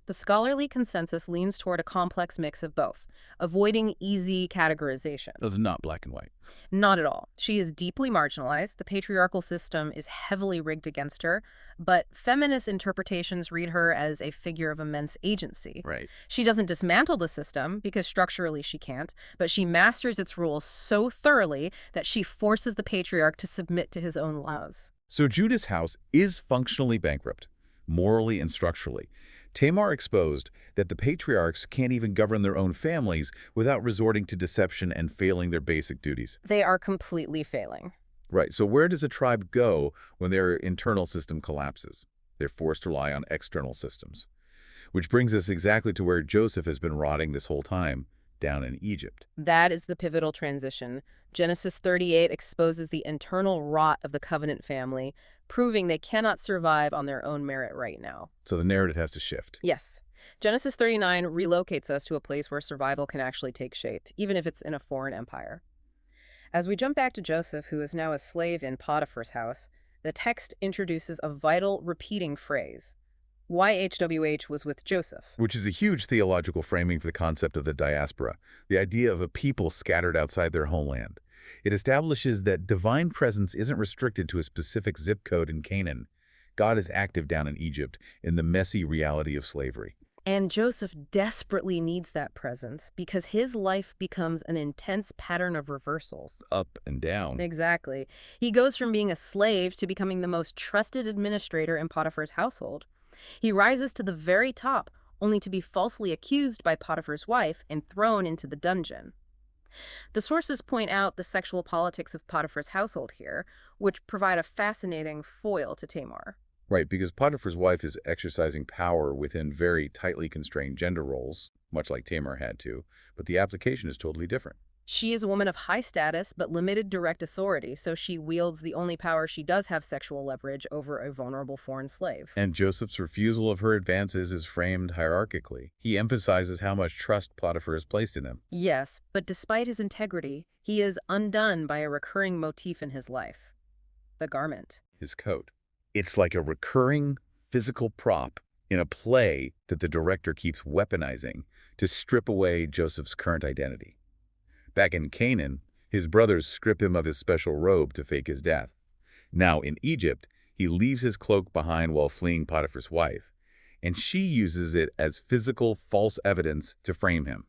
The scholarly consensus leans toward a complex mix of both, avoiding easy categorization. It's not black and white. Not at all. She is deeply marginalized. The patriarchal system is heavily rigged against her, but feminist interpretations read her as a figure of immense agency. Right. She doesn't dismantle the system, because structurally she can't, but she masters its rules so thoroughly that she forces the patriarch to submit to his own laws. So Judah's house is functionally bankrupt, morally and structurally. Tamar exposed that the patriarchs can't even govern their own families without resorting to deception and failing their basic duties. They are completely failing. Right, so where does a tribe go when their internal system collapses? They're forced to rely on external systems. Which brings us exactly to where Joseph has been rotting this whole time, down in Egypt. That is the pivotal transition. Genesis 38 exposes the internal rot of the covenant family, proving they cannot survive on their own merit right now. So the narrative has to shift. Yes. Genesis 39 relocates us to a place where survival can actually take shape, even if it's in a foreign empire. As we jump back to Joseph, who is now a slave in Potiphar's house, the text introduces a vital, repeating phrase. YHWH was with Joseph. Which is a huge theological framing for the concept of the diaspora, the idea of a people scattered outside their homeland. It establishes that divine presence isn't restricted to a specific zip code in Canaan. God is active down in Egypt in the messy reality of slavery. And Joseph desperately needs that presence because his life becomes an intense pattern of reversals. Up and down. Exactly. He goes from being a slave to becoming the most trusted administrator in Potiphar's household. He rises to the very top, only to be falsely accused by Potiphar's wife and thrown into the dungeon. The sources point out the sexual politics of Potiphar's household here, which provide a fascinating foil to Tamar. Right, because Potiphar's wife is exercising power within very tightly constrained gender roles, much like Tamar had to, but the application is totally different. She is a woman of high status but limited direct authority, so she wields the only power she does have sexual leverage over a vulnerable foreign slave. And Joseph's refusal of her advances is framed hierarchically. He emphasizes how much trust Potiphar has placed in him. Yes, but despite his integrity, he is undone by a recurring motif in his life. The garment. His coat. It's like a recurring physical prop in a play that the director keeps weaponizing to strip away Joseph's current identity. Back in Canaan, his brothers strip him of his special robe to fake his death. Now in Egypt, he leaves his cloak behind while fleeing Potiphar's wife, and she uses it as physical false evidence to frame him.